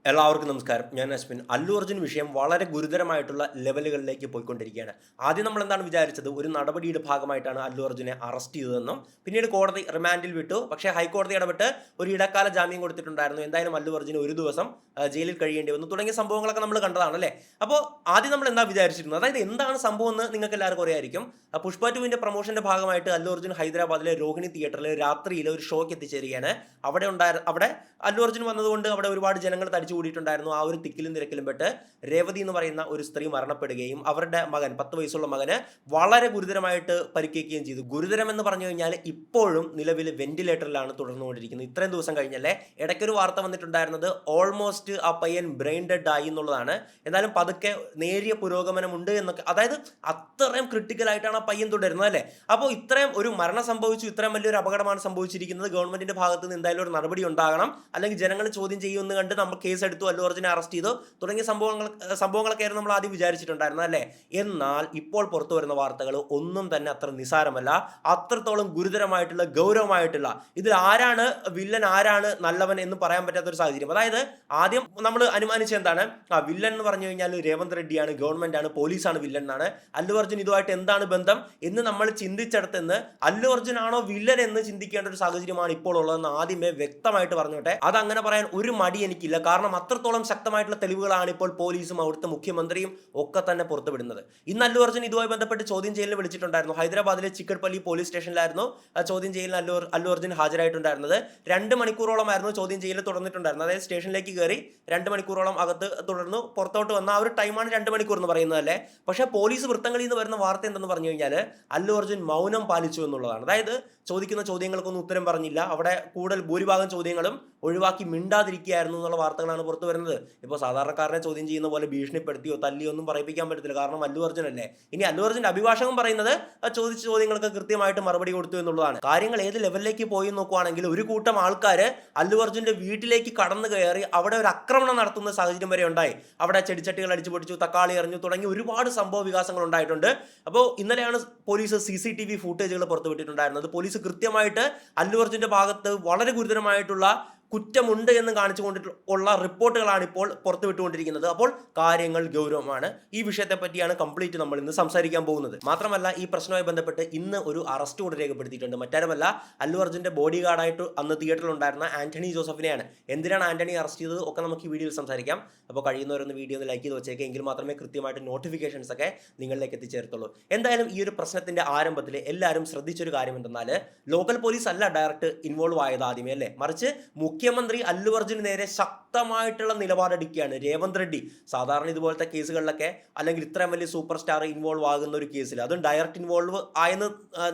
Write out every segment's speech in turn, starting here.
എല്ലാവർക്കും നമസ്കാരം. ഞാൻ അശ്വിൻ. അല്ലു അർജുൻ വിഷയം വളരെ ഗുരുതരമായിട്ടുള്ള ലെവലുകളിലേക്ക് പോയിക്കൊണ്ടിരിക്കുകയാണ്. ആദ്യം നമ്മൾ എന്താണ് വിചാരിച്ചത്, ഒരു നടപടിയുടെ ഭാഗമായിട്ടാണ് അല്ലു അർജുനെ അറസ്റ്റ് ചെയ്തതെന്നും പിന്നീട് കോടതി റിമാൻഡിൽ വിട്ടു. പക്ഷേ ഹൈക്കോടതി ഇടപെട്ട് ഒരു ഇടക്കാല ജാമ്യം കൊടുത്തിട്ടുണ്ടായിരുന്നു. എന്തായാലും അല്ലു അർജുന് ഒരു ദിവസം ജയിലിൽ കഴിയേണ്ടി വന്നു തുടങ്ങിയ സംഭവങ്ങളൊക്കെ നമ്മൾ കണ്ടതാണ് അല്ലേ. അപ്പോൾ ആദ്യം നമ്മൾ എന്താ വിചാരിച്ചിരുന്നത്, അതായത് എന്താണ് സംഭവം എന്ന് നിങ്ങൾക്ക് എല്ലാവർക്കും അറിയായിരിക്കും. പുഷ്പ 2 പ്രൊമോഷന്റെ ഭാഗമായിട്ട് അല്ലു അർജുൻ ഹൈദരാബാദിലെ രോഹിണി തിയേറ്ററിൽ രാത്രിയിൽ ഒരു ഷോയ്ക്ക് എത്തിച്ചേരുകയാണ്. അവിടെ അല്ലു അർജുൻ വന്നതുകൊണ്ട് അവിടെ ഒരുപാട് ജനങ്ങൾ തടിച്ചു കൂടിയിട്ടുണ്ടായിരുന്നു. ആ ഒരു തിക്കിലും തിരക്കിലും പെട്ട് രേവതി എന്ന് പറയുന്ന ഒരു സ്ത്രീ മരണപ്പെടുകയും അവരുടെ മകൻ 10 വയസ്സുള്ള മകന് വളരെ ഗുരുതരമായിട്ട് പരിക്കേൽക്കുകയും ചെയ്തു. ഗുരുതരം എന്ന് പറഞ്ഞു കഴിഞ്ഞാൽ ഇപ്പോഴും നിലവിൽ വെന്റിലേറ്ററിലാണ് തുടർന്നുകൊണ്ടിരിക്കുന്നത്. ഇത്രയും ദിവസം കഴിഞ്ഞല്ലേ. ഇടയ്ക്കൊരു വാർത്ത വന്നിട്ടുണ്ടായിരുന്നത് ഓൾമോസ്റ്റ് ആ പയ്യൻ ബ്രെയിൻ ഡെഡ് ആയി എന്നുള്ളതാണ്. എന്നാലും പതുക്കെ നേരിയ പുരോഗമനമുണ്ട് എന്നൊക്കെ, അതായത് അത്രയും ക്രിട്ടിക്കൽ ആയിട്ടാണ് ആ പയ്യൻ തുടരുന്നത് അല്ലേ. അപ്പോൾ ഇത്രയും ഒരു മരണം സംഭവിച്ചു, ഇത്രയും വലിയൊരു അപകടമാണ് സംഭവിച്ചിരിക്കുന്നത്. ഗവൺമെന്റിന്റെ ഭാഗത്ത് നിന്ന് എന്തായാലും ഒരു നടപടി ഉണ്ടാകണം, അല്ലെങ്കിൽ ജനങ്ങൾ ചോദ്യം ചെയ്യുമെന്ന് കണ്ട് നമ്മൾ കേസ് എടുത്തു, അല്ലു അർജുനെ അറസ്റ്റ് ചെയ്തു തുടങ്ങിയ സംഭവങ്ങളൊക്കെ ആയിരുന്നു നമ്മൾ ആദ്യം വിചാരിച്ചിട്ടുണ്ടായിരുന്നത് അല്ലേ. എന്നാൽ ഇപ്പോൾ പുറത്തു വരുന്ന വാർത്തകൾ ഒന്നും തന്നെ അത്ര നിസാരമല്ല. അത്രത്തോളം ഗുരുതരമായിട്ടുള്ള ഗൗരവമായിട്ടുള്ള, ഇതിൽ ആരാണ് വില്ലൻ ആരാണ് നല്ലവൻ എന്ന് പറയാൻ പറ്റാത്തൊരു സാഹചര്യം. അതായത് ആദ്യം നമ്മൾ അനുമാനിച്ച എന്താണ്, വില്ലൻ എന്ന് പറഞ്ഞു കഴിഞ്ഞാൽ രേവന്ത് റെഡ്ഡിയാണ്, ഗവൺമെന്റ് ആണ്, പോലീസാണ് വില്ലൻ എന്നാണ്. അല്ലു അർജുൻ ഇതുമായിട്ട് എന്താണ് ബന്ധം എന്ന് നമ്മൾ ചിന്തിച്ചെടുത്തെന്ന് അല്ലു അർജുൻ ആണോ വില്ലൻ എന്ന് ചിന്തിക്കേണ്ട ഒരു സാഹചര്യമാണ് ഇപ്പോൾ ഉള്ളതെന്ന് ആദ്യമേ വ്യക്തമായിട്ട് പറഞ്ഞോട്ടെ. അത് അങ്ങനെ പറയാൻ ഒരു മടി എനിക്കില്ല. കാരണം അത്രത്തോളം ശക്തമായിട്ടുള്ള തെളിവുകളാണ് ഇപ്പോൾ പോലീസും അവിടുത്തെ മുഖ്യമന്ത്രിയും ഒക്കെ തന്നെ പുറത്തുവിടുന്നത്. ഇന്ന് അല്ലു അർജുൻ ഇതുമായി ബന്ധപ്പെട്ട് ചോദ്യം ചെയ്യലിന് വിളിച്ചിട്ടുണ്ടായിരുന്നു. ഹൈദരാബാദിലെ ചിക്കഡ്പള്ളി പോലീസ് സ്റ്റേഷനിലായിരുന്നു ചോദ്യം ചെയ്യലിന് അല്ലു അർജുൻ ഹാജരായിട്ടുണ്ടായിരുന്നത്. 2 മണിക്കൂറോളമായിരുന്നു ചോദ്യം ചെയ്യൽ തുടർന്നിട്ടുണ്ടായിരുന്നത്. അതായത് സ്റ്റേഷനിലേക്ക് കയറി 2 മണിക്കൂറോളം അകത്ത് തുടർന്നു പുറത്തോട്ട് വന്ന ആ ഒരു ടൈമാണ് 2 മണിക്കൂർ എന്ന് പറയുന്നത് അല്ലേ. പക്ഷേ പോലീസ് വൃത്തങ്ങളിൽ നിന്ന് വരുന്ന വാർത്ത എന്തെന്ന് പറഞ്ഞു കഴിഞ്ഞാൽ അല്ലു അർജുൻ മൗനം പാലിച്ചു എന്നുള്ളതാണ്. അതായത് ചോദിക്കുന്ന ചോദ്യങ്ങൾക്കൊന്നും ഉത്തരം പറഞ്ഞില്ല. അവിടെ കൂടുതൽ ഭൂരിഭാഗം ചോദ്യങ്ങളും ഒഴിവാക്കി മിണ്ടാതിരിക്കുകയായിരുന്നു എന്നുള്ള വാർത്തകളാണ് പുറത്തു വരുന്നത്. ഇപ്പോൾ സാധാരണക്കാരനെ ചോദ്യം ചെയ്യുന്ന പോലെ ഭീഷണിപ്പെടുത്തിയോ തല്ലിയോ ഒന്നും പറയിപ്പിക്കാൻ പറ്റത്തില്ല, കാരണം അല്ലു അർജുൻ അല്ലേ. ഇനി അല്ലു അർജുൻ്റെ അഭിഭാഷകൻ പറയുന്നത് ചോദിച്ച ചോദ്യങ്ങൾക്ക് കൃത്യമായിട്ട് മറുപടി കൊടുത്തു എന്നുള്ളതാണ്. കാര്യങ്ങൾ ഏത് ലെവലിലേക്ക് പോയി നോക്കുവാണെങ്കിൽ ഒരു കൂട്ടം ആൾക്കാർ അല്ലു അർജുൻ്റെ വീട്ടിലേക്ക് കടന്നു കയറി അവിടെ ഒരു ആക്രമണം നടത്തുന്ന സാഹചര്യം വരെ ഉണ്ടായി. അവിടെ ചെടിച്ചട്ടികൾ അടിച്ചു പൊടിച്ചു, തക്കാളി എറിഞ്ഞു തുടങ്ങി ഒരുപാട് സംഭവ വികാസങ്ങൾ ഉണ്ടായിട്ടുണ്ട്. അപ്പോൾ ഇന്നലെയാണ് പോലീസ് CCTV ഫൂട്ടേജുകൾ പുറത്തുവിട്ടിട്ടുണ്ടായിരുന്നത്. പോലീസ് കൃത്യമായിട്ട് അല്ലു അർജുൻ്റെ ഭാഗത്ത് വളരെ ഗുരുതരമായിട്ടുള്ള കുറ്റമുണ്ട് എന്ന് കാണിച്ചുകൊണ്ടുള്ള റിപ്പോർട്ടുകളാണ് ഇപ്പോൾ പുറത്തുവിട്ടുകൊണ്ടിരിക്കുന്നത്. അപ്പോൾ കാര്യങ്ങൾ ഗൗരവമാണ്. ഈ വിഷയത്തെ പറ്റിയാണ് കംപ്ലീറ്റ് നമ്മൾ ഇന്ന് സംസാരിക്കാൻ പോകുന്നത്. മാത്രമല്ല ഈ പ്രശ്നവുമായി ബന്ധപ്പെട്ട് ഇന്ന് ഒരു അറസ്റ്റ് കൂടെ രേഖപ്പെടുത്തിയിട്ടുണ്ട്. മറ്റാരുമല്ല, അല്ലു അർജുൻ്റെ ബോഡി ഗാർഡായിട്ട് അന്ന് തിയേറ്ററിൽ ഉണ്ടായിരുന്ന ആന്റണി ജോസഫിനെയാണ്. എന്തിനാണ് ആന്റണി അറസ്റ്റ് ചെയ്തത് ഒക്കെ നമുക്ക് ഈ വീഡിയോയിൽ സംസാരിക്കാം. അപ്പോൾ കഴിയുന്നവരൊന്ന് വീഡിയോ ഒന്ന് ലൈക്ക് ചെയ്ത് വെച്ചേക്കുക, എങ്കിൽ മാത്രമേ കൃത്യമായിട്ട് നോട്ടിഫിക്കേഷൻസ് ഒക്കെ നിങ്ങളിലേക്ക് എത്തിച്ചേരത്തുള്ളൂ. എന്തായാലും ഈ ഒരു പ്രശ്നത്തിന്റെ ആരംഭത്തിൽ എല്ലാവരും ശ്രദ്ധിച്ചൊരു കാര്യം എന്തെന്നാൽ, ലോക്കൽ പോലീസ് അല്ല ഡയറക്റ്റ് ഇൻവോൾവ് ആയത് ആദ്യമേ അല്ലേ, മറിച്ച് മുഖ്യമന്ത്രി അല്ലു അർജുന് നേരെ ശക്തമായിട്ടുള്ള നിലപാടെടുക്കുകയാണ് രേവന്ത് റെഡ്ഡി. സാധാരണ ഇതുപോലത്തെ കേസുകളിലൊക്കെ, അല്ലെങ്കിൽ ഇത്രയും വലിയ സൂപ്പർ സ്റ്റാർ ഇൻവോൾവ് ആകുന്ന ഒരു കേസിൽ, അതും ഡയറക്റ്റ് ഇൻവോൾവ് ആയെന്ന്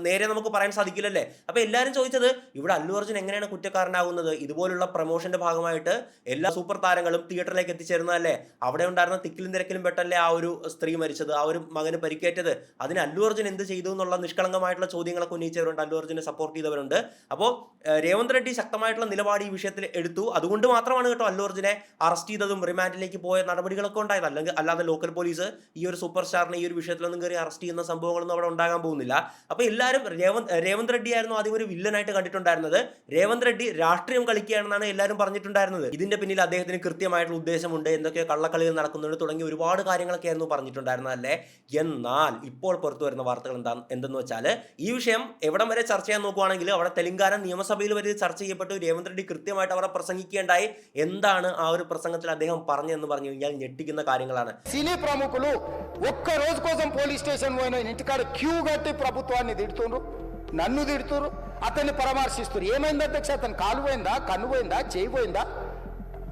നേരെ നമുക്ക് പറയാൻ സാധിക്കില്ലല്ലേ. അപ്പോൾ എല്ലാവരും ചോദിച്ചത്, ഇവിടെ അല്ലു അർജുൻ എങ്ങനെയാണ് കുറ്റക്കാരനാകുന്നത്? ഇതുപോലുള്ള പ്രൊമോഷന്റെ ഭാഗമായിട്ട് എല്ലാ സൂപ്പർ താരങ്ങളും തിയേറ്ററിലേക്ക് എത്തിച്ചേരുന്നതല്ലേ. അവിടെ ഉണ്ടായിരുന്ന തിക്കിലും തിരക്കിലും പെട്ടല്ലേ ആ ഒരു സ്ത്രീ മരിച്ചത്, ആ ഒരു മകന് പരിക്കേറ്റത്. അതിന് അല്ലു അർജുൻ എന്ത് ചെയ്തു എന്നുള്ള നിഷ്കളങ്കമായിട്ടുള്ള ചോദ്യങ്ങളൊക്കെ ഉന്നയിച്ചവരുണ്ട്, അല്ലു അർജുനെ സപ്പോർട്ട് ചെയ്തവരുണ്ട്. അപ്പോൾ രേവന്ത് റെഡ്ഡി ശക്തമായിട്ടുള്ള നിലപാട് ഈ വിഷയത്തിൽ എടുത്തു. അതുകൊണ്ട് മാത്രമാണ് കേട്ടോ അല്ലു അർജുനെ അറസ്റ്റ് ചെയ്തതും റിമാൻഡിലേക്ക് പോയ നടപടികളൊക്കെ ഉണ്ടായത്. അല്ലെങ്കിൽ അല്ലാതെ ലോക്കൽ പോലീസ് ഈ ഒരു സൂപ്പർ സ്റ്റാറിനെ ഈ ഒരു വിഷയത്തിലൊന്നും കയറി അറസ്റ്റ് ചെയ്യുന്ന സംഭവങ്ങളൊന്നും അവിടെ ഉണ്ടാകാൻ പോകുന്നില്ല. അപ്പോൾ എല്ലാവരും രേവന്ത് റെഡ്ഡി ആയിരുന്നു ആദ്യം ഒരു വില്ലനായിട്ട് കണ്ടിട്ടുണ്ടായിരുന്നത്. രേവന്ത് റെഡ്ഡി രാഷ്ട്രീയം കളിക്കുകയാണെന്നാണ് എല്ലാവരും പറഞ്ഞിട്ടുണ്ടായിരുന്നത്. ഇതിന്റെ പിന്നിൽ അദ്ദേഹത്തിന് കൃത്യമായിട്ടുള്ള ഉദ്ദേശമുണ്ട്, എന്തൊക്കെയോ കള്ളക്കളികൾ നടക്കുന്നുണ്ട് തുടങ്ങിയ ഒരുപാട് കാര്യങ്ങളൊക്കെ ആയിരുന്നു പറഞ്ഞിട്ടുണ്ടായിരുന്നതല്ലേ. എന്നാൽ ഇപ്പോൾ പുറത്തു വരുന്ന വാർത്തകൾ എന്തെന്ന് വെച്ചാൽ, ഈ വിഷയം എവിടം വരെ ചർച്ച ചെയ്യാൻ നോക്കുവാണെങ്കിൽ അവിടെ തെലങ്കാന നിയമസഭയിൽ വരെ ചർച്ച ചെയ്യപ്പെട്ടു. രേവന്ത് റെഡ്ഡി കൃത്യമായിട്ട് അവിടെ പ്രസംഗിക്കേണ്ടായി. എന്താണ് ആ ഒരു പ്രസംഗത്തിൽ അദ്ദേഹം പറഞ്ഞതെന്ന് പറഞ്ഞു കഴിഞ്ഞാൽ ഞെട്ടിക്കുന്ന കാര്യങ്ങളാണ്. సినీ ప్రముఖులు ఒక్క రోజు కోసం పోలీస్ స్టేషన్ పోయిన ఇంటికాడ క్యూ కట్టి ప్రభుత్వాన్ని తిడుతుండ్రు, నన్ను తిడుతురు, అతన్ని పరామర్శిస్తున్నారు. ఏమైంది అధ్యక్ష? అతను కాలు పోయిందా, కన్ను పోయిందా, చేయి పోయిందా,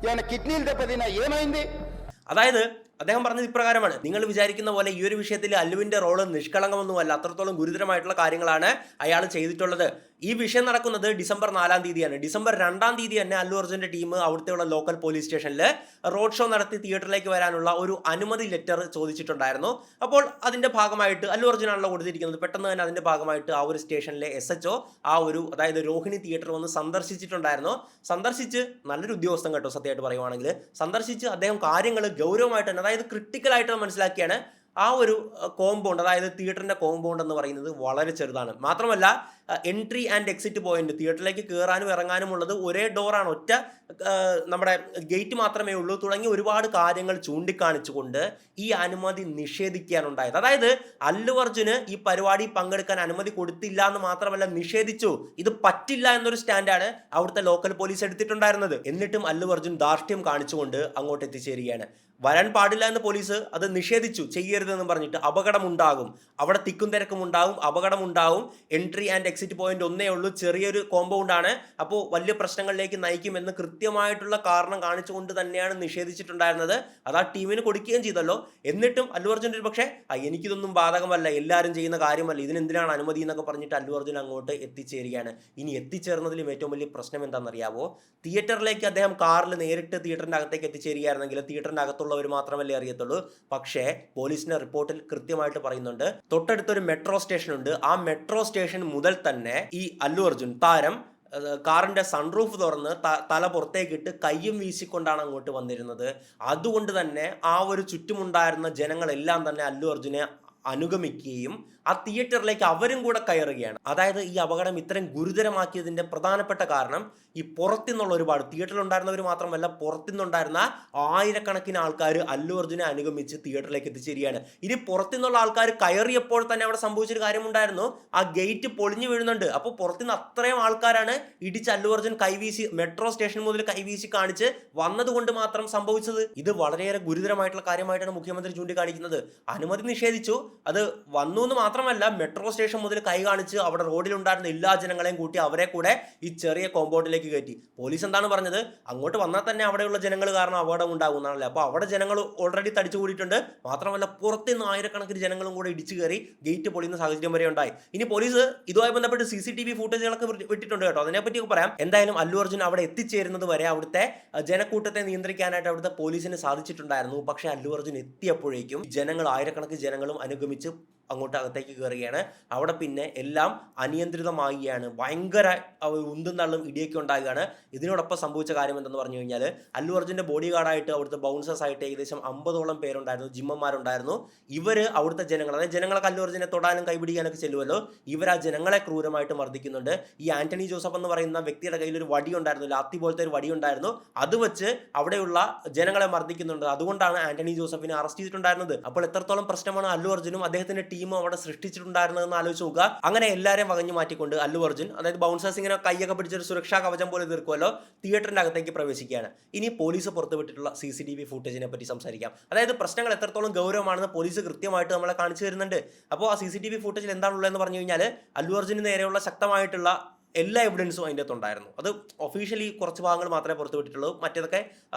ఏమైనా కిడ్నీలు దెబ్బతిన్నా, ఏమైంది? അതായത് അദ്ദേഹം പറഞ്ഞത് ഇപ്രകാരമാണ്, നിങ്ങൾ വിചാരിക്കുന്ന പോലെ ഈ ഒരു വിഷയത്തിൽ അല്ലുവിന്റെ റോള് നിഷ്കളങ്കമൊന്നുമല്ല, അത്രത്തോളം ഗുരുതരമായിട്ടുള്ള കാര്യങ്ങളാണ് അയാൾ ചെയ്തിട്ടുള്ളത്. ഈ വിഷയം നടക്കുന്നത് ഡിസംബർ 4-ാം തീയതിയാണ്. ഡിസംബർ 2-ാം തീയതി തന്നെ അല്ലു അർജുന്റെ ടീം അവിടുത്തെയുള്ള ലോക്കൽ പോലീസ് സ്റ്റേഷനിൽ റോഡ് ഷോ നടത്തി തിയേറ്ററിലേക്ക് വരാനുള്ള ഒരു അനുമതി ലെറ്റർ ചോദിച്ചിട്ടുണ്ടായിരുന്നു. അപ്പോൾ അതിന്റെ ഭാഗമായിട്ട് അല്ലു അർജുനാണല്ലോ കൊടുത്തിരിക്കുന്നത്. പെട്ടെന്ന് തന്നെ അതിന്റെ ഭാഗമായിട്ട് ആ ഒരു സ്റ്റേഷനിലെ SHO അതായത് രോഹിണി തിയേറ്റർ വന്ന് സന്ദർശിച്ചിട്ടുണ്ടായിരുന്നു. സന്ദർശിച്ച് നല്ലൊരു ഉദ്യോഗസ്ഥൻ കേട്ടോ, സത്യമായിട്ട് പറയുവാണെങ്കിൽ. സന്ദർശിച്ച് അദ്ദേഹം കാര്യങ്ങൾ ഗൗരവമായിട്ട് തന്നെ, അതായത് ക്രിട്ടിക്കലായിട്ട് മനസ്സിലാക്കിയാണ് ആ ഒരു കോമ്പൗണ്ട്, അതായത് തിയേറ്ററിൻ്റെ കോമ്പൗണ്ട് എന്ന് പറയുന്നത് വളരെ ചെറുതാണ്. മാത്രമല്ല എൻട്രി ആൻഡ് എക്സിറ്റ് പോയിന്റ്, തിയേറ്ററിലേക്ക് കയറാനും ഇറങ്ങാനും ഉള്ളത് ഒരേ ഡോറാണ്, ഒറ്റ നമ്മുടെ ഗേറ്റ് മാത്രമേ ഉള്ളൂ തുടങ്ങി ഒരുപാട് കാര്യങ്ങൾ ചൂണ്ടിക്കാണിച്ചുകൊണ്ട് ഈ അനുമതി നിഷേധിക്കാനുണ്ടായത്. അതായത് അല്ലു അർജുന് ഈ പരിപാടി പങ്കെടുക്കാൻ അനുമതി കൊടുത്തില്ല എന്ന് മാത്രമല്ല നിഷേധിച്ചു. ഇത് പറ്റില്ല എന്നൊരു സ്റ്റാൻഡാണ് അവിടുത്തെ ലോക്കൽ പോലീസ് എടുത്തിട്ടുണ്ടായിരുന്നത്. എന്നിട്ടും അല്ലു അർജുൻ ധാർഷ്ട്യം കാണിച്ചുകൊണ്ട് അങ്ങോട്ട് എത്തിച്ചേരുകയാണ്. വരാൻ പാടില്ല എന്ന് പോലീസ് അത് നിഷേധിച്ചു, ചെയ്യരുതെന്ന് പറഞ്ഞിട്ട്. അപകടമുണ്ടാകും, അവിടെ തിക്കും തിരക്കും ഉണ്ടാകും, അപകടമുണ്ടാകും, എൻട്രി ആൻഡ് എക്സിറ്റ് പോയിന്റ് ഒന്നേ ഉള്ളൂ, ചെറിയൊരു കോമ്പൗണ്ടാണ്, അപ്പോൾ വലിയ പ്രശ്നങ്ങളിലേക്ക് നയിക്കുമെന്ന് കൃത്യമായിട്ടുള്ള കാരണം കാണിച്ചുകൊണ്ട് തന്നെയാണ് നിഷേധിച്ചിട്ടുണ്ടായിരുന്നത്. അത് ആ ടീമിന് കൊടുക്കുകയും ചെയ്തല്ലോ. എന്നിട്ടും അല്ലു അർജുൻ ഒരു പക്ഷേ എനിക്കിതൊന്നും ബാധകമല്ല, എല്ലാവരും ചെയ്യുന്ന കാര്യമല്ല, ഇതിനെന്തിനാണ് അനുമതി എന്നൊക്കെ പറഞ്ഞിട്ട് അല്ലു അർജുൻ അങ്ങോട്ട് എത്തിച്ചേരുകയാണ്. ഇനി എത്തിച്ചേർന്നതിലും ഏറ്റവും വലിയ പ്രശ്നം എന്താണെന്നറിയാവോ? തിയേറ്ററിലേക്ക് അദ്ദേഹം കാറിൽ നേരിട്ട് തിയേറ്ററിൻ്റെ അകത്തേക്ക് എത്തിച്ചേരുകയായിരുന്നെങ്കിൽ തിയേറ്ററിൻ്റെ അകത്തുള്ളവർ മാത്രമല്ലേ അറിയത്തുള്ളൂ. പക്ഷേ പോലീസിന്റെ റിപ്പോർട്ടിൽ കൃത്യമായിട്ട് പറയുന്നുണ്ട്, തൊട്ടടുത്തൊരു മെട്രോ സ്റ്റേഷൻ ഉണ്ട്, ആ മെട്രോ സ്റ്റേഷൻ മുതൽ തന്നെ ഈ അല്ലു അർജുൻ താരം കാറിന്റെ സൺറൂഫ് തുറന്ന് തല പുറത്തേക്കിട്ട് കയ്യും വീശിക്കൊണ്ടാണ് അങ്ങോട്ട് വന്നിരുന്നത്. അതുകൊണ്ട് തന്നെ ആ ഒരു ചുറ്റുമുണ്ടായിരുന്ന ജനങ്ങളെല്ലാം തന്നെ അല്ലു അർജുനെ അനുഗമിക്കുകയും ആ തിയേറ്ററിലേക്ക് അവരും കൂടെ കയറുകയാണ്. അതായത് ഈ അപകടം ഇത്രയും ഗുരുതരമാക്കിയതിന്റെ പ്രധാനപ്പെട്ട കാരണം ഈ പുറത്തുനിന്നുള്ള ഒരുപാട്, തിയേറ്ററിലുണ്ടായിരുന്നവർ മാത്രമല്ല പുറത്തുനിന്നുണ്ടായിരുന്ന ആയിരക്കണക്കിന് ആൾക്കാർ അല്ലു അർജുനെ അനുഗമിച്ച് തിയേറ്ററിലേക്ക് എത്തിച്ചേരുകയാണ്. ഇനി പുറത്തുനിന്നുള്ള ആൾക്കാർ കയറിയപ്പോൾ തന്നെ അവിടെ സംഭവിച്ചൊരു കാര്യമുണ്ടായിരുന്നു, ആ ഗേറ്റ് പൊളിഞ്ഞു വീഴുന്നുണ്ട്. അപ്പോൾ പുറത്തുനിന്ന് അത്രയും ആൾക്കാരാണ് ഇടിച്ച് അല്ലു അർജുൻ കൈവീശി മെട്രോ സ്റ്റേഷൻ മുതൽ കൈവീശി കാണിച്ച് വന്നതുകൊണ്ട് മാത്രം സംഭവിച്ചത്. ഇത് വളരെയേറെ ഗുരുതരമായിട്ടുള്ള കാര്യമായിട്ടാണ് മുഖ്യമന്ത്രി ചൂണ്ടിക്കാണിക്കുന്നത്. അനുമതി നിഷേധിച്ചു, അത് വന്നു എന്ന് മാത്രമല്ല മെട്രോ സ്റ്റേഷൻ മുതൽ കൈ കാണിച്ച് അവിടെ റോഡിലുണ്ടായിരുന്ന എല്ലാ ജനങ്ങളെയും കൂട്ടി അവരെ കൂടെ ഈ ചെറിയ കോമ്പൗണ്ടിലേക്ക് കയറ്റി. പോലീസ് എന്താണ് പറഞ്ഞത്? അങ്ങോട്ട് വന്നാൽ തന്നെ അവിടെയുള്ള ജനങ്ങൾ കാരണം അപകടം ഉണ്ടാകുന്നതാണല്ലേ. അപ്പോൾ അവിടെ ജനങ്ങൾ ഓൾറെഡി തടിച്ചു കൂടിയിട്ടുണ്ട്. മാത്രമല്ല പുറത്തുനിന്ന് ആയിരക്കണക്കിന് ജനങ്ങളും കൂടെ ഇടിച്ചു കയറി ഗേറ്റ് പൊളിയുന്ന സാഹചര്യം വരെ ഉണ്ടായി. ഇനി പോലീസ് ഇതുമായി ബന്ധപ്പെട്ട് CCTV ഫൂട്ടേജുകളൊക്കെ വിട്ടിട്ടുണ്ട് കേട്ടോ, അതിനെപ്പറ്റിയൊക്കെ പറയാം. എന്തായാലും അല്ലു അർജുൻ അവിടെ എത്തിച്ചേരുന്നത് വരെ അവിടുത്തെ ജനക്കൂട്ടത്തെ നിയന്ത്രിക്കാനായിട്ട് അവിടുത്തെ പോലീസിന് സാധിച്ചിട്ടുണ്ടായിരുന്നു. പക്ഷേ അല്ലു അർജുൻ എത്തിയപ്പോഴേക്കും ജനങ്ങൾ, ആയിരക്കണക്കിന് ജനങ്ങളും അനുഗമിച്ച് അങ്ങോട്ട് അകത്തേക്ക് കയറുകയാണ്. അവിടെ പിന്നെ എല്ലാം അനിയന്ത്രിതമാവുകയാണ്. ഭയങ്കര ഉന്തും തള്ളും ഇടിയൊക്കെ ഉണ്ടാകുകയാണ്. ഇതിനോടൊപ്പം സംഭവിച്ച കാര്യം എന്തെന്ന് പറഞ്ഞു കഴിഞ്ഞാൽ അല്ലു അർജുൻ്റെ ബോഡി ഗാർഡായിട്ട് അവിടുത്തെ ബൗൺസേഴ്സ് ആയിട്ട് ഏകദേശം 50ഓളം പേരുണ്ടായിരുന്നു, ജിമ്മന്മാരുണ്ടായിരുന്നു. ഇവർ അവിടുത്തെ ജനങ്ങൾ, അതായത് ജനങ്ങളൊക്കെ അല്ലു അർജുനെ തൊടാനും കൈപിടിക്കാനൊക്കെ ചെല്ലുമല്ലോ, ഇവർ ആ ജനങ്ങളെ ക്രൂരമായിട്ട് മർദ്ദിക്കുന്നുണ്ട്. ഈ ആന്റണി ജോസഫ് എന്ന് പറയുന്ന വ്യക്തിയുടെ കയ്യിൽ ഒരു വടി ഉണ്ടായിരുന്നു, ലാത്തി പോലത്തെ ഒരു വടി ഉണ്ടായിരുന്നു. അത് വെച്ച് അവിടെയുള്ള ജനങ്ങളെ മർദ്ദിക്കുന്നുണ്ട്. അതുകൊണ്ടാണ് ആന്റണി ജോസഫിനെ അറസ്റ്റ് ചെയ്തിട്ടുണ്ടായിരുന്നത്. അപ്പോൾ എത്രത്തോളം പ്രശ്നമാണ് അല്ലു അർജുനും അദ്ദേഹത്തിന്റെ ടീമും അവിടെ സൃഷ്ടിച്ചിട്ടുണ്ടായിരുന്നതെന്ന് ആലോചിച്ച് നോക്കുക. അങ്ങനെ എല്ലാവരെയും വകഞ്ഞു മാറ്റിക്കൊണ്ട് അല്ലു അർജുൻ, അതായത് ബൗൺസേഴ്സ് ഇങ്ങനെ കൈയൊക്കെ പിടിച്ചൊരു സുരക്ഷാ കവചം പോലെ തീർക്കുമല്ലോ, തിയേറ്ററിന്റെ അകത്തേക്ക് പ്രവേശിക്കുകയാണ്. ഇനി പോലീസ് പുറത്തുവിട്ടിട്ടുള്ള CCTV ഫൂട്ടേജിനെ പറ്റി സംസാരിക്കാം. അതായത് പ്രശ്നങ്ങൾ എത്രത്തോളം ഗൗരവമാണെന്ന് പോലീസ് കൃത്യമായിട്ട് നമ്മളെ കാണിച്ചു തരുന്നുണ്ട്. അപ്പോൾ ആ CCTV ഫൂട്ടേജിൽ എന്താണുള്ളതെന്ന് പറഞ്ഞു കഴിഞ്ഞാൽ അല്ലു അർജുന് നേരെയുള്ള ശക്തമായിട്ടുള്ള എല്ലാ എവിഡൻസും അതിൻ്റെ അകത്തുണ്ടായിരുന്നു. അത് ഒഫീഷ്യലി കുറച്ച് ഭാഗങ്ങൾ മാത്രമേ പുറത്തു വിട്ടിട്ടുള്ളൂ, മറ്റേതൊക്കെ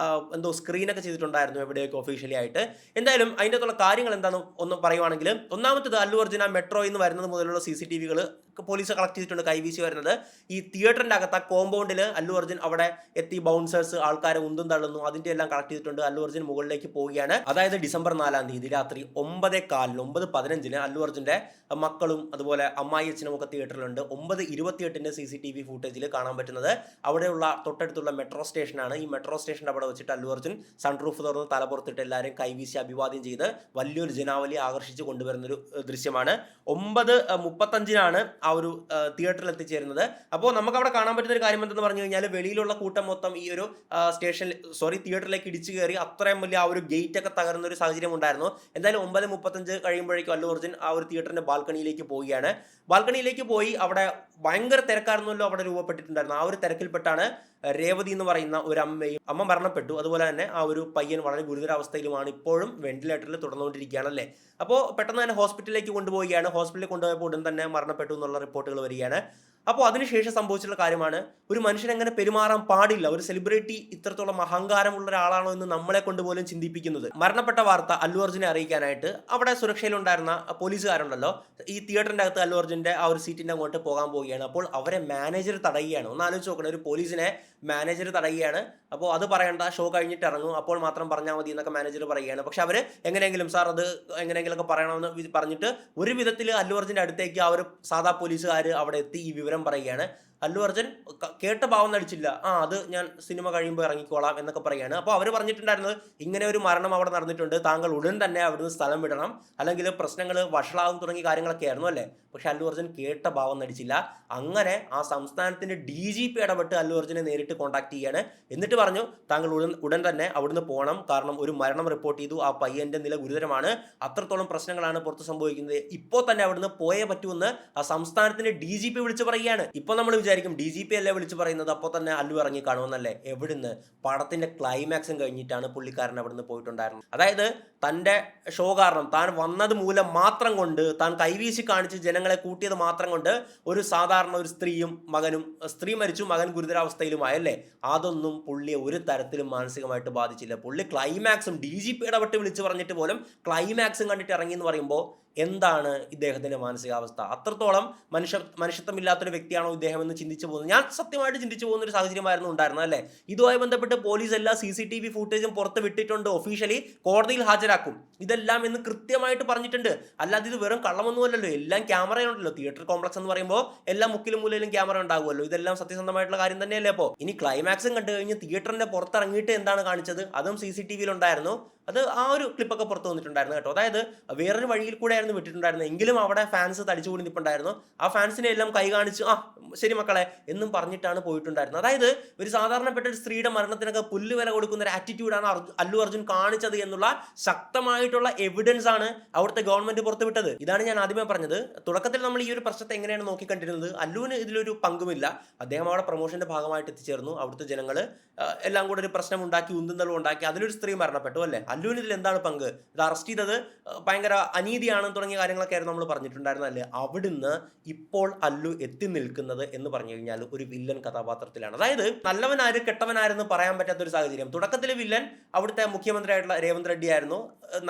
എന്തോ സ്ക്രീനൊക്കെ ചെയ്തിട്ടുണ്ടായിരുന്നു എവിടെയൊക്കെ ഒഫീഷ്യലി ആയിട്ട്. എന്തായാലും അതിൻ്റെ അകത്തുള്ള കാര്യങ്ങൾ എന്താണെന്ന് ഒന്ന് പറയുവാണെങ്കിൽ, ഒന്നാമത്തേത് അല്ലു അർജുൻ ആ മെട്രോയിൽ നിന്ന് വരുന്നത് മുതലുള്ള CCTVകൾ പോലീസ് കളക്ട് ചെയ്തിട്ടുണ്ട്, കൈവീശി വരുന്നത്. ഈ തിയേറ്ററിൻ്റെ അകത്ത് ആ കോമ്പൗണ്ടിൽ അല്ലു അർജുൻ അവിടെ എത്തി ബൗൺസേഴ്സ് ആൾക്കാരെ ഉന്തും തള്ളുന്നു, അതിൻ്റെ എല്ലാം കളക്ട് ചെയ്തിട്ടുണ്ട്. അല്ലു അർജുൻ മുകളിലേക്ക് പോവുകയാണ്. അതായത് ഡിസംബർ 4-ാം തീയതി രാത്രി 9:15 അല്ലു അർജുൻ്റെ മക്കളും അതുപോലെ അമ്മായി അച്ഛനും ഒക്കെ തിയേറ്ററിലുണ്ട്. 9:28 CCTV ഫൂട്ടേജിൽ കാണാൻ പറ്റുന്നത് അവിടെയുള്ള തൊട്ടടുത്തുള്ള മെട്രോ സ്റ്റേഷനാണ്. ഈ മെട്രോ സ്റ്റേഷൻ്റെ അവിടെ വെച്ചിട്ട് അല്ലു അർജുൻ സൺറൂഫ് തുറന്ന് തലപുറത്തിട്ട് എല്ലാവരും കൈവീശി അഭിവാദ്യം ചെയ്ത് വലിയൊരു ജനാവലി ആകർഷിച്ച് കൊണ്ടുവരുന്നൊരു ദൃശ്യമാണ്. 9:35 ആ ഒരു തിയേറ്ററിൽ എത്തിച്ചേരുന്നത്. അപ്പോൾ നമുക്ക് അവിടെ കാണാൻ പറ്റുന്ന ഒരു കാര്യം എന്തെന്ന് പറഞ്ഞു കഴിഞ്ഞാൽ, വെളിയിലുള്ള കൂട്ടം മൊത്തം ഈ ഒരു തിയേറ്ററിലേക്ക് ഇടിച്ചു കയറി അത്രയും വലിയ ആ ഒരു ഗേറ്റ് ഒക്കെ തകർന്ന ഒരു സാഹചര്യം ഉണ്ടായിരുന്നു. എന്തായാലും 9:35 കഴിയുമ്പോഴേക്കും അല്ലു അർജുൻ ആ ഒരു തിയേറ്ററിന്റെ ബാൽക്കണിയിലേക്ക് പോവുകയാണ്. ബാൽക്കണിയിലേക്ക് പോയി അവിടെ ഭയങ്കര തിരക്കായിരുന്നല്ലോ അവിടെ രൂപപ്പെട്ടിട്ടുണ്ടായിരുന്നു. ആ ഒരു തിരക്കിൽപ്പെട്ടാണ് രേവതി എന്ന് പറയുന്ന ഒരു അമ്മ മരണപ്പെട്ടു. അതുപോലെ തന്നെ ആ ഒരു പയ്യൻ വളരെ ഗുരുതരാവസ്ഥയിലുമാണ്, ഇപ്പോഴും വെന്റിലേറ്ററിൽ തുടർന്നുകൊണ്ടിരിക്കുകയാണല്ലേ. അപ്പോൾ പെട്ടെന്ന് തന്നെ ഹോസ്പിറ്റലിലേക്ക് കൊണ്ടുപോവുകയാണ്. ഹോസ്പിറ്റലിൽ കൊണ്ടുപോയപ്പോൾ ഉടൻ തന്നെ മരണപ്പെട്ടു എന്നുള്ള റിപ്പോർട്ടുകൾ വരികയാണ്. അപ്പോൾ അതിനുശേഷം സംഭവിച്ചിട്ടുള്ള കാര്യമാണ്, ഒരു മനുഷ്യൻ എങ്ങനെ പെരുമാറാൻ പാടില്ല, ഒരു സെലിബ്രിറ്റി ഇത്രത്തോളം അഹങ്കാരമുള്ള ഒരാളാണോ എന്ന് നമ്മളെ കൊണ്ടുപോലും ചിന്തിപ്പിക്കുന്നത്. മരണപ്പെട്ട വാർത്ത അല്ലു അർജുനെ അറിയിക്കാനായിട്ട് അവിടെ സുരക്ഷയിലുണ്ടായിരുന്ന പോലീസുകാരുണ്ടല്ലോ, ഈ തിയേറ്ററിൻ്റെ അകത്ത് അല്ലു അർജുൻ്റെ ആ ഒരു സീറ്റിൻ്റെ അങ്ങോട്ട് പോകാൻ പോവുകയാണ്. അപ്പോൾ അവരെ മാനേജർ തടയുകയാണ്. ഒന്ന് ആലോചിച്ച് നോക്കണം, ഒരു പോലീസിനെ മാനേജർ തടയുകയാണ്. അപ്പോൾ അത് പറയേണ്ട, ഷോ കഴിഞ്ഞിട്ട് ഇറങ്ങും, അപ്പോൾ മാത്രം പറഞ്ഞാൽ മതി എന്നൊക്കെ മാനേജർ പറയുകയാണ്. പക്ഷെ അവർ എങ്ങനെയെങ്കിലും സാർ അത് എങ്ങനെയെങ്കിലുമൊക്കെ പറയണമെന്ന് പറഞ്ഞിട്ട് ഒരു വിധത്തിൽ അല്ലു അർജുൻ്റെ അടുത്തേക്ക് ആ ഒരു സാധാ പോലീസുകാർ അവിടെ എത്തി ഈ വിവരം പറയുകയാണ്. അല്ലു അർജുൻ കേട്ട ഭാവം നടിച്ചില്ല. അത് ഞാൻ സിനിമ കഴിയുമ്പോൾ ഇറങ്ങിക്കോളാം എന്നൊക്കെ പറയുകയാണ്. അപ്പോൾ അവർ പറഞ്ഞിട്ടുണ്ടായിരുന്നത് ഇങ്ങനെ ഒരു മരണം അവിടെ നടന്നിട്ടുണ്ട്, താങ്കൾ ഉടൻ തന്നെ അവിടുന്ന് സ്ഥലം വിടണം, അല്ലെങ്കിൽ പ്രശ്നങ്ങൾ വഷളാവും തുടങ്ങിയ കാര്യങ്ങളൊക്കെ ആയിരുന്നു അല്ലേ. പക്ഷെ അല്ലു അർജുൻ കേട്ട ഭാവം നടിച്ചില്ല. അങ്ങനെ ആ സംസ്ഥാനത്തിന്റെ DGP ഇടപെട്ട് അല്ലു അർജുനെ നേരിട്ട് കോൺടാക്ട് ചെയ്യാണ്. എന്നിട്ട് പറഞ്ഞു താങ്കൾ ഉടൻ തന്നെ അവിടുന്ന് പോകണം, കാരണം ഒരു മരണം റിപ്പോർട്ട് ചെയ്തു, ആ പയ്യന്റെ നില ഗുരുതരമാണ്, അത്രത്തോളം പ്രശ്നങ്ങളാണ് പുറത്ത് സംഭവിക്കുന്നത്, ഇപ്പോൾ തന്നെ അവിടുന്ന് പോയേ പറ്റുമെന്ന് ആ സംസ്ഥാനത്തിന്റെ DGP വിളിച്ചു പറയുകയാണ്. ഇപ്പോൾ നമ്മൾ വിചാരിക്കും DGP അല്ലേ വിളിച്ചു പറയുന്നത്, അപ്പോൾ തന്നെ അല്ലു ഇറങ്ങി കാണുമെന്നല്ലേ. എവിടുന്ന്, പടത്തിന്റെ ക്ലൈമാക്സും കഴിഞ്ഞിട്ടാണ് പുള്ളിക്കാരൻ അവിടുന്ന് പോയിട്ടുണ്ടായിരുന്നത്. അതായത് തന്റെ ഷോ കാരണം, താൻ വന്നത് മൂലം മാത്രം കൊണ്ട്, താൻ കൈവീശി കാണിച്ച് ജനങ്ങളെ കൂട്ടിയത് മാത്രം കൊണ്ട് ഒരു സാധാരണ ഒരു സ്ത്രീയും മകനും, സ്ത്രീ മരിച്ചു മകൻ ഗുരുതരാവസ്ഥയിലുമായല്ലേ, അതൊന്നും പുള്ളിയെ ഒരു തരത്തിലും മാനസികമായിട്ട് ബാധിച്ചില്ല. പുള്ളി ക്ലൈമാക്സും DGP ഇടപെട്ട് വിളിച്ചു പറഞ്ഞിട്ട് പോലും ക്ലൈമാക്സും കണ്ടിട്ട് ഇറങ്ങി എന്ന് പറയുമ്പോൾ എന്താണ് ഇദ്ദേഹത്തിന്റെ മാനസികാവസ്ഥ? അത്രത്തോളം മനുഷ്യത്വമില്ലാത്തൊരു വ്യക്തിയാണോ ഇദ്ദേഹം എന്ന് ചിന്തിച്ചു പോകുന്നത്. ഞാൻ സത്യമായിട്ട് ചിന്തിച്ചു പോകുന്ന ഒരു സാഹചര്യമായിരുന്നു ഉണ്ടായിരുന്നത് അല്ലേ. ഇതുമായി ബന്ധപ്പെട്ട് പോലീസ് എല്ലാ CCTV ഫുട്ടേജും പുറത്ത് വിട്ടിട്ടുണ്ട്, ഒഫീഷ്യലി കോടതിയിൽ ഹാജരാക്കും ഇതെല്ലാം എന്ന് കൃത്യമായിട്ട് പറഞ്ഞിട്ടുണ്ട്. അല്ലാതെ ഇത് വെറും കള്ളമൊന്നുമല്ലല്ലോ, എല്ലാം ക്യാമറയുണ്ടല്ലോ. തിയേറ്റർ കോംപ്ലക്സ് എന്ന് പറയുമ്പോൾ എല്ലാ മുക്കിലും മൂലയിലും ക്യാമറ ഉണ്ടാകുമല്ലോ. ഇതെല്ലാം സത്യസന്ധമായിട്ടുള്ള കാര്യം തന്നെയല്ലേ. അപ്പോൾ ഇനി ക്ലൈമാക്സും കണ്ടു കഴിഞ്ഞ് തിയേറ്ററിന്റെ പുറത്തിറങ്ങിയിട്ട് എന്താണ് കാണിച്ചത്, അതും CCTV ഉണ്ടായിരുന്നു. അത് ആ ഒരു ക്ലിപ്പൊക്കെ പുറത്ത് വന്നിട്ടുണ്ടായിരുന്നു കേട്ടോ. അതായത് വേറൊരു വഴിയിൽ കൂടെ ആയിരുന്നു വിട്ടിട്ടുണ്ടായിരുന്നത്, എങ്കിലും അവിടെ ഫാൻസ് തടിച്ചുകൂടി നിൽപ്പുണ്ടായിരുന്നു. ആ ഫാൻസിനെ എല്ലാം കൈ കാണിച്ച് ശരി മക്കളെ എന്നും പറഞ്ഞിട്ടാണ് പോയിട്ടുണ്ടായിരുന്നത്. അതായത് ഒരു സാധാരണപ്പെട്ട ഒരു സ്ത്രീയുടെ മരണത്തിനൊക്കെ പുല്ല് വില കൊടുക്കുന്ന ഒരു ആറ്റിറ്റ്യൂഡാണ് അല്ലു അർജുൻ കാണിച്ചത് എന്നുള്ള ശക്തമായിട്ടുള്ള എവിഡൻസ് ആണ് അവിടുത്തെ ഗവൺമെന്റ് പുറത്തുവിട്ടത്. ഇതാണ് ഞാൻ ആദ്യമേ പറഞ്ഞത്. തുടക്കത്തിൽ നമ്മൾ ഈ ഒരു പ്രശ്നത്തെ എങ്ങനെയാണ് നോക്കിക്കണ്ടിരുന്നത്, അല്ലുവിന് ഇതിലൊരു പങ്കുമില്ല, അദ്ദേഹം അവിടെ പ്രൊമോഷന്റെ ഭാഗമായിട്ട് എത്തിച്ചേർന്നു, അവിടുത്തെ ജനങ്ങൾ എല്ലാം കൂടെ ഒരു പ്രശ്നം ഉണ്ടാക്കി, ഉന്തുന്നലും ഉണ്ടാക്കി, അതിലൊരു സ്ത്രീ മരണപ്പെട്ടു അല്ലേ. അല്ലുവിന് ഇതിൽ എന്താണ് പങ്ക്, ഇത് അറസ്റ്റ് ചെയ്തത് ഭയങ്കര അനീതിയാണെന്ന് തുടങ്ങിയ കാര്യങ്ങളൊക്കെ ആയിരുന്നു നമ്മൾ പറഞ്ഞിട്ടുണ്ടായിരുന്നല്ലേ. അവിടുന്ന് ഇപ്പോൾ അല്ലു എത്തി നിൽക്കുന്നത് എന്ന് പറഞ്ഞു കഴിഞ്ഞാൽ ഒരു വില്ലൻ കഥാപാത്രത്തിലാണ്. അതായത് നല്ലവനാര് കെട്ടവനാരെന്ന് പറയാൻ പറ്റാത്ത ഒരു സാഹചര്യം. തുടക്കത്തിൽ വില്ലൻ അവിടുത്തെ മുഖ്യമന്ത്രിയായിട്ടുള്ള രേവന്ത് റെഡ്ഡി ആയിരുന്നു,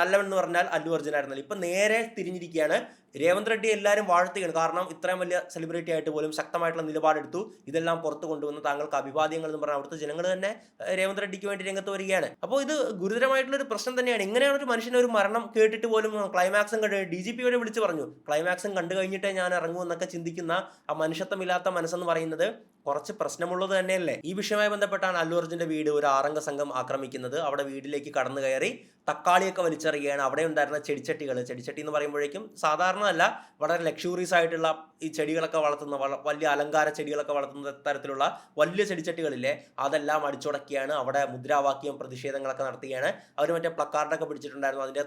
നല്ലവൻ എന്ന് പറഞ്ഞാൽ അല്ലു അർജുൻ ആയിരുന്നല്ലോ. ഇപ്പൊ നേരെ തിരിഞ്ഞിരിക്കുകയാണ്. രേവന്ത് റെഡ്ഡി എല്ലാവരും വാഴ്ത്തുകയാണ്, കാരണം ഇത്രയും വലിയ സെലിബ്രിറ്റി ആയിട്ട് പോലും ശക്തമായിട്ടുള്ള നിലപാടെടുത്തു, ഇതെല്ലാം പുറത്ത് കൊണ്ടുവന്ന് താങ്കൾക്ക് അഭിവാദ്യങ്ങൾ എന്ന് പറഞ്ഞാൽ അവിടുത്തെ ജനങ്ങൾ തന്നെ രേവന്ത് റെഡ്ഡിക്ക് വേണ്ടി രംഗത്ത് വരികയാണ്. അപ്പോൾ ഇത് ഗുരുതരമായിട്ടുള്ള ഒരു പ്രശ്നം തന്നെയാണ്. എങ്ങനെയാണ് ഒരു മനുഷ്യന് ഒരു മരണം കേട്ടിട്ട് പോലും ക്ലൈമാക്സും കണ്ട് DGP വരെ വിളിച്ച് പറഞ്ഞു ക്ലൈമാക്സും കണ്ടു കഴിഞ്ഞിട്ടേ ഞാൻ ഇറങ്ങൂ എന്നൊക്കെ ചിന്തിക്കുന്ന ആ മനുഷ്യത്വമില്ലാത്ത മനസ്സെന്ന് പറയുന്നത് കുറച്ച് പ്രശ്നമുള്ളത് തന്നെയല്ലേ. ഈ വിഷയവുമായി ബന്ധപ്പെട്ടാണ് അല്ലു അർജുന്റെ വീട് ഒരു 6 അംഗ സംഘം ആക്രമിക്കുന്നത്. അവിടെ വീട്ടിലേക്ക് കടന്നു കയറി തക്കാളിയൊക്കെ വലിച്ചെറിയുകയാണ്. അവിടെ ഉണ്ടായിരുന്ന ചെടിച്ചട്ടി എന്ന് പറയുമ്പോഴേക്കും സാധാരണ അല്ല, വളരെ ലക്ഷൂറീസ് ആയിട്ടുള്ള ഈ ചെടികളൊക്കെ വളർത്തുന്ന വലിയ അലങ്കാര ചെടികളൊക്കെ വളർത്തുന്ന തരത്തിലുള്ള വലിയ ചെടിച്ചട്ടികളില്ലേ, അതെല്ലാം അടിച്ചുടക്കിയാണ്. അവിടെ മുദ്രാവാക്യം പ്രതിഷേധങ്ങളൊക്കെ നടത്തുകയാണ്. അവർ മറ്റേ പ്ലക്കാർഡൊക്കെ പിടിച്ചിട്ടുണ്ടായിരുന്നു. അതിൻ്റെ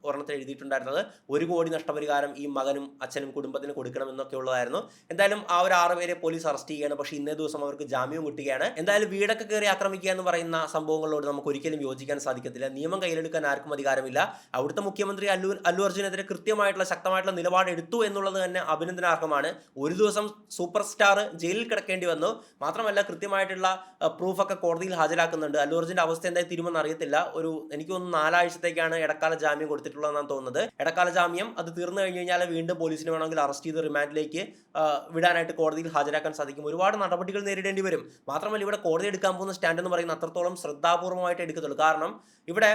ഒരെണ്ണത്തിൽ എഴുതിയിട്ടുണ്ടായിരുന്നത് 1 കോടി നഷ്ടപരിഹാരം ഈ മകനും അച്ഛനും കുടുംബത്തിന് കൊടുക്കണം എന്നൊക്കെ ഉള്ളതായിരുന്നു. എന്തായാലും ആ ഒരു 6 പേരെ പോലീസ് അറസ്റ്റ് ചെയ്യുകയാണ്. പക്ഷേ ഇന്നേ ദിവസം അവർക്ക് ജാമ്യവും കിട്ടുകയാണ്. എന്തായാലും വീടൊക്കെ കയറി ആക്രമിക്കുക എന്ന് പറയുന്ന സംഭവങ്ങളോട് നമുക്ക് ഒരിക്കലും യോജിക്കാൻ സാധിക്കത്തില്ല. നിയമം കയ്യിലെടുക്കാൻ ആർക്കും അധികാരമില്ല. അവിടുത്തെ മുഖ്യമന്ത്രി അല്ലു അർജുനെതിരെ കൃത്യമായിട്ടുള്ള ശക്തമായിട്ടുള്ള നിലപാട് എടുത്തു എന്നുള്ളത് തന്നെ അഭിനന്ദനാർഹമാണ്. ഒരു ദിവസം സൂപ്പർ സ്റ്റാർ ജയിലിൽ കിടക്കേണ്ടി വന്നു. മാത്രമല്ല കൃത്യമായിട്ടുള്ള പ്രൂഫൊക്കെ കോടതിയിൽ ഹാജരാക്കുന്നുണ്ട്. അല്ലു അർജുന്റെ അവസ്ഥ എന്തായി തീരുമെന്ന് അറിയത്തില്ല. എനിക്ക് തോന്നുന്നു 4 ആഴ്ചത്തേക്കാണ് ഇടക്കാല ജാമ്യം കൊടുത്തിട്ടുള്ളതെന്നാണ് തോന്നുന്നത്. ഇടക്കാല ജാമ്യം അത് തീർന്നു കഴിഞ്ഞ് കഴിഞ്ഞാൽ വീണ്ടും പോലീസിന് വേണമെങ്കിൽ അറസ്റ്റ് ചെയ്ത് റിമാൻഡിലേക്ക് വിടാനായിട്ട് കോടതിയിൽ ഹാജരാക്കാൻ സാധിക്കും. ഒരുപാട് നടപടികൾ നേരിടേണ്ടി വരും. മാത്രമല്ല ഇവിടെ കോടതി എടുക്കാൻ പോകുന്ന സ്റ്റാൻഡ് എന്ന് പറയുന്നത് അത്രത്തോളം ശ്രദ്ധാപൂർവമായിട്ട് എടുക്കത്തുള്ളൂ. കാരണം ഇവിടെ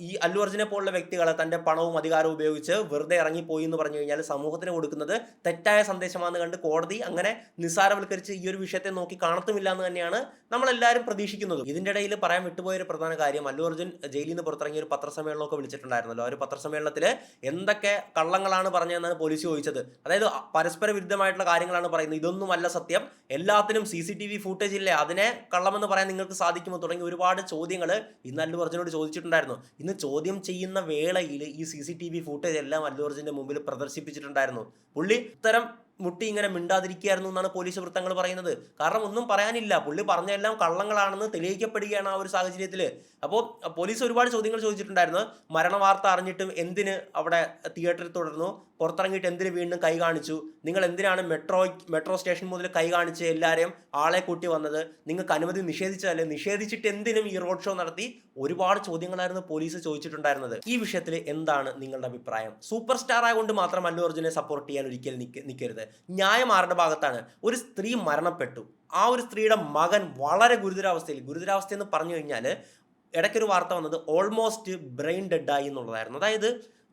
ഈ അല്ലു അർജുനെ പോലുള്ള വ്യക്തികളെ തന്റെ പണവും അധികാരവും ഉപയോഗിച്ച് വെറുതെ ഇറങ്ങിപ്പോയി എന്ന് പറഞ്ഞു കഴിഞ്ഞാൽ സമൂഹത്തിന് കൊടുക്കുന്നത് തെറ്റായ സന്ദേശമാണെന്ന് കണ്ട് കോടതി അങ്ങനെ നിസ്സാരവൽക്കരിച്ച് ഈ ഒരു വിഷയത്തെ നോക്കി കാണത്തുമില്ല എന്ന് തന്നെയാണ് നമ്മളെല്ലാവരും പ്രതീക്ഷിക്കുന്നത്. ഇതിൻ്റെ ഇടയിൽ പറയാൻ വിട്ടുപോയൊരു പ്രധാന കാര്യം, അല്ലു അർജുൻ ജയിലിൽ നിന്ന് പുറത്തിറങ്ങിയ ഒരു പത്രസമ്മേളനമൊക്കെ വിളിച്ചിട്ടുണ്ടായിരുന്നല്ലോ. ആ ഒരു പത്രസമ്മേളനത്തിൽ എന്തൊക്കെ കള്ളങ്ങളാണ് പറഞ്ഞതെന്നാണ് പോലീസ് ചോദിച്ചത്. അതായത് പരസ്പര വിരുദ്ധമായിട്ടുള്ള കാര്യങ്ങളാണ് പറയുന്നത്, ഇതൊന്നുമല്ല സത്യം, എല്ലാത്തിനും CCTV ഫൂട്ടേജ് ഇല്ലേ, അതിനെ കള്ളമെന്ന് പറയാൻ നിങ്ങൾക്ക് സാധിക്കുമോ തുടങ്ങി ഒരുപാട് ചോദ്യങ്ങൾ ഇന്ന് അല്ലു അർജുനോട് ചോദിച്ചിട്ടുണ്ടായിരുന്നു. ഇന്ന് ചോദ്യം ചെയ്യുന്ന വേളയിൽ ഈ CCTV ഫൂട്ടേജ് എല്ലാം അല്ലു അർജുന്റെ മുമ്പിൽ പ്രദർശിപ്പിച്ചിട്ടുണ്ടായിരുന്നു. പുള്ളി ഇത്തരം മുട്ടി ഇങ്ങനെ മിണ്ടാതിരിക്കുകയായിരുന്നു എന്നാണ് പോലീസ് വൃത്തങ്ങൾ പറയുന്നത്. കാരണം ഒന്നും പറയാനില്ല, പുള്ളി പറഞ്ഞെല്ലാം കള്ളങ്ങളാണെന്ന് തെളിയിക്കപ്പെടുകയാണ് ആ ഒരു സാഹചര്യത്തിൽ. അപ്പോൾ പോലീസ് ഒരുപാട് ചോദ്യങ്ങൾ ചോദിച്ചിട്ടുണ്ടായിരുന്നു. മരണവാർത്ത അറിഞ്ഞിട്ടും എന്തിന് അവിടെ തിയേറ്ററിൽ തുടർന്നു, പുറത്തിറങ്ങിയിട്ട് എന്തിന് വീണ്ടും കൈ കാണിച്ചു, നിങ്ങൾ എന്തിനാണ് മെട്രോ സ്റ്റേഷൻ മുതൽ കൈ കാണിച്ച് എല്ലാവരെയും ആളെ കൂട്ടി വന്നത്, നിങ്ങൾക്ക് അനുമതി നിഷേധിച്ചതല്ലേ, നിഷേധിച്ചിട്ട് എന്തിനും ഈ റോഡ് ഷോ നടത്തി, ഒരുപാട് ചോദ്യങ്ങളായിരുന്നു പോലീസ് ചോദിച്ചിട്ടുണ്ടായിരുന്നത്. ഈ വിഷയത്തിൽ എന്താണ് നിങ്ങളുടെ അഭിപ്രായം? സൂപ്പർ സ്റ്റാർ ആയതുകൊണ്ട് മാത്രം അല്ലു അർജുനെ സപ്പോർട്ട് ചെയ്യാൻ ഒരിക്കലും നിൽക്കരുത്. ന്യായം ആരുടെ ഭാഗത്താണ്? ഒരു സ്ത്രീ മരണപ്പെട്ടു, ആ ഒരു സ്ത്രീയുടെ മകൻ വളരെ ഗുരുതരാവസ്ഥ എന്ന് പറഞ്ഞു കഴിഞ്ഞാൽ ഇടയ്ക്കൊരു വാർത്ത വന്നത് ഓൾമോസ്റ്റ് ബ്രെയിൻ ഡെഡായി എന്നുള്ളതായിരുന്നു. അതായത്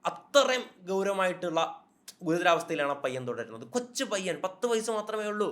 അത്രയും ഗൗരവമായിട്ടുള്ള ഗുരുതരാവസ്ഥയിലാണ് പയ്യൻ തുടരുന്നത്. കൊച്ചു പയ്യൻ, 10 വയസ്സ് മാത്രമേ ഉള്ളൂ.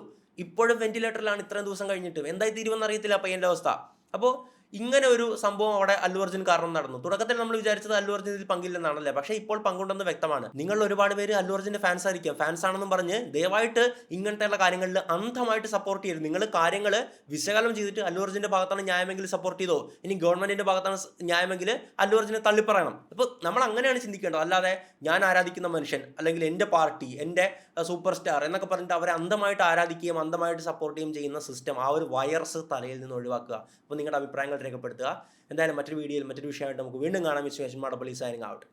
ഇപ്പോഴും വെന്റിലേറ്ററിലാണ് ഇത്രയും ദിവസം കഴിഞ്ഞിട്ട്. എന്തായി തീരുമെന്ന് അറിയത്തില്ല പയ്യൻ്റെ അവസ്ഥ. അപ്പോൾ ഇങ്ങനെ ഒരു സംഭവം അവിടെ അല്ലു അർജുൻ കാരണം നടന്നു. തുടക്കത്തിൽ നമ്മൾ വിചാരിച്ചത് അല്ലു അർജുൻ ഇതിൽ പങ്കില്ലെന്നാണല്ലേ, പക്ഷേ ഇപ്പോൾ പങ്കുണ്ടെന്ന് വ്യക്തമാണ്. നിങ്ങൾ ഒരുപാട് പേര് അല്ലു അർജുൻ്റെ ഫാൻസ് ആയിരിക്കാം. ഫാൻസ് ആണെന്നും പറഞ്ഞ് ദയവായിട്ട് ഇങ്ങനത്തെയുള്ള കാര്യങ്ങളിൽ അന്ധമായിട്ട് സപ്പോർട്ട് ചെയ്യരുത്. നിങ്ങൾ കാര്യങ്ങൾ വിശകലനം ചെയ്തിട്ട് അല്ലു അർജുൻ്റെ ഭാഗത്താണ് ന്യായമെങ്കിൽ സപ്പോർട്ട് ചെയ്തോ, ഇനി ഗവൺമെന്റിന്റെ ഭാഗത്താണ് ന്യായമെങ്കിൽ അല്ലു അർജുനെ തള്ളിപ്പറയണം. അപ്പോൾ നമ്മൾ അങ്ങനെയാണ് ചിന്തിക്കേണ്ടത്. അല്ലാതെ ഞാൻ ആരാധിക്കുന്ന മനുഷ്യൻ അല്ലെങ്കിൽ എൻ്റെ പാർട്ടി, എൻ്റെ സൂപ്പർ സ്റ്റാർ എന്നൊക്കെ പറഞ്ഞിട്ട് അവരെ അന്ധമായിട്ട് ആരാധിക്കുകയും അന്ധമായിട്ട് സപ്പോർട്ട് ചെയ്യുകയും ചെയ്യുന്ന സിസ്റ്റം, ആ ഒരു വൈറസ് തലയിൽ നിന്ന് ഒഴിവാക്കുക. അപ്പോൾ നിങ്ങളുടെ അഭിപ്രായങ്ങൾ രേഖപ്പെടുത്തുക. എന്തായാലും മറ്റൊരു വീഡിയോയിൽ മറ്റൊരു വിഷയമായിട്ട് നമുക്ക് വീണ്ടും കാണാം. വിശ്വേഷൻ മാടപ്പള്ളി സൈനിങ് ഔട്ട്.